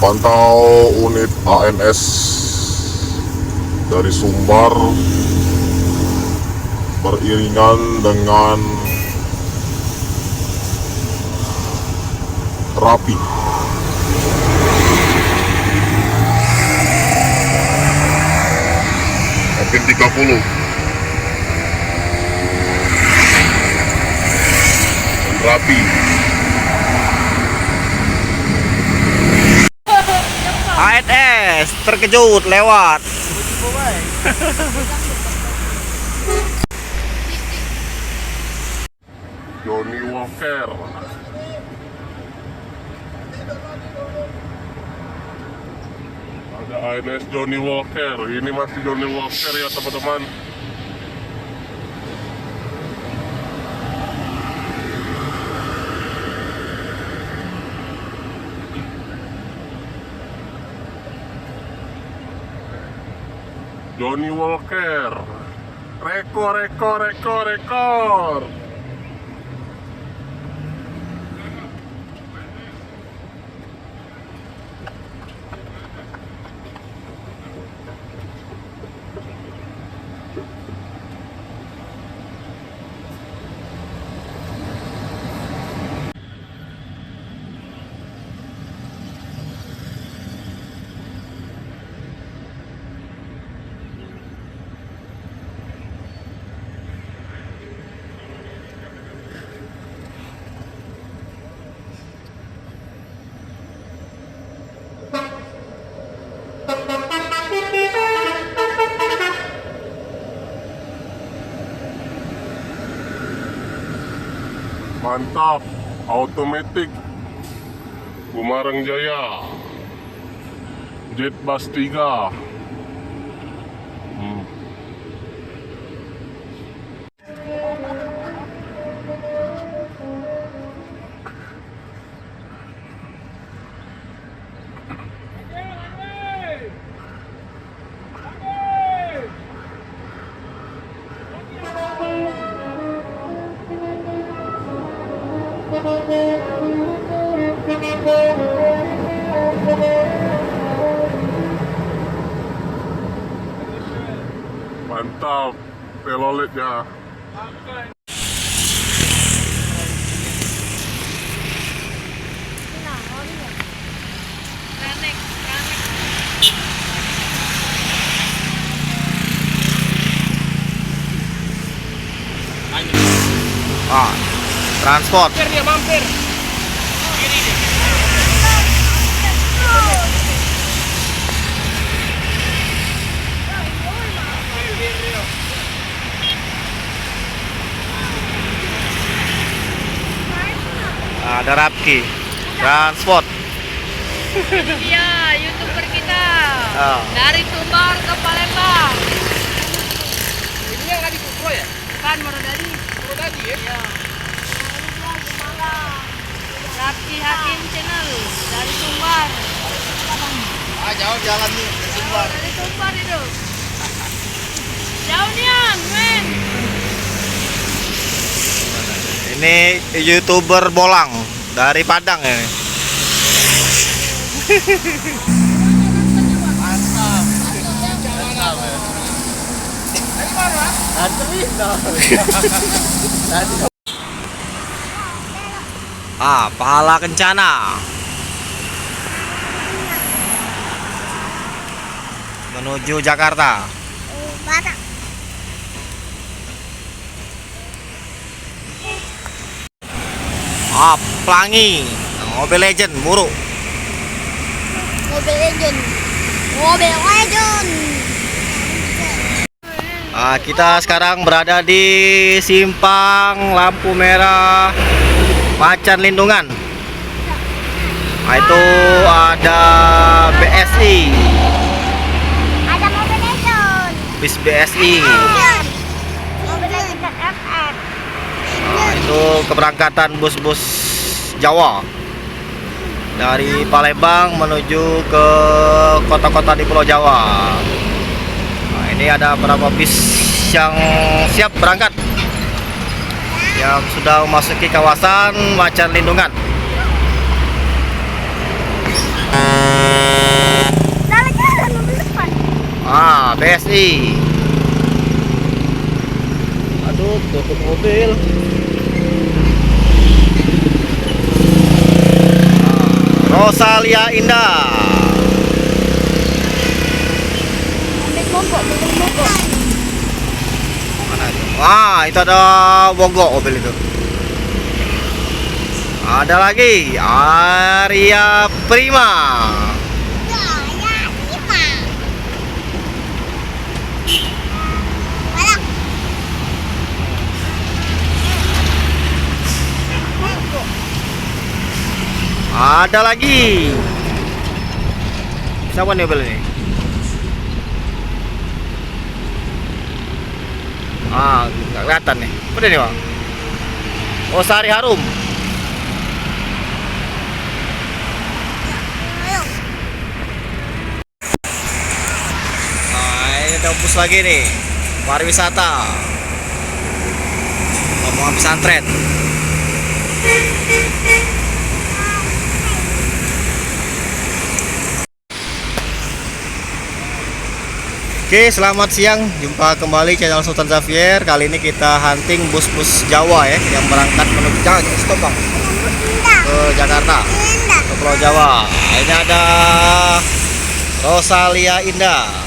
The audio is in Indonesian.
Pantau unit ANS dari Sumbar beriringan dengan Rapi. Mungkin 30 dan Rapi. ANS terkejut lewat. Johnny Walker. Ada ANS Johnny Walker. Ini masih Johnny Walker ya teman-teman. Johnny Walker. Rekor. Mantap, automatic Bumarang Jaya Jet Bus 3. Mantap, telolitnya. Transport. Dia mampir. Ada Rapki. Transport. Iya, YouTuber kita. Ah. Dari Sumbar ke Palembang. Ini yang tadi Kupro ya? Kan Morodadi. Tadi ya? Iya. Rapki Hakim Channel dari Sumbar. Jauh jalan nih ke Sumbar. Dari Sumbar itu. Jauh nian, men. Ini YouTuber Bolang dari Padang ya. Pahala Kencana menuju Jakarta. Pelangi Mobile Legend Muruk. Mobile Legend. Kita sekarang berada di simpang lampu merah Macan Lindungan. Itu ada BSI. Ada Mobile Legend. Bis BSI. Mobile Legend FF. Itu keberangkatan bus-bus Jawa dari Palembang menuju ke kota-kota di Pulau Jawa. Ini ada beberapa bis yang siap berangkat, yang sudah memasuki kawasan Macan Lindungan. BSI. Aduh, tutup mobil. Rosalia Indah. Mana itu? Itu ada Bogor mobil itu. Ada lagi Arya Prima. Ada lagi. Siapa nih mobil ini? Nggak kelihatan nih. Udah nih bang. Oh, Sari Harum. Ini ada bus lagi nih. Pariwisata. Rombongan pesantren. Oke, selamat siang. Jumpa kembali channel Sultan Xavier. Kali ini kita hunting bus-bus Jawa ya, yang berangkat menuju ke Jakarta, ke Pulau Jawa. Ini ada Rosalia Indah.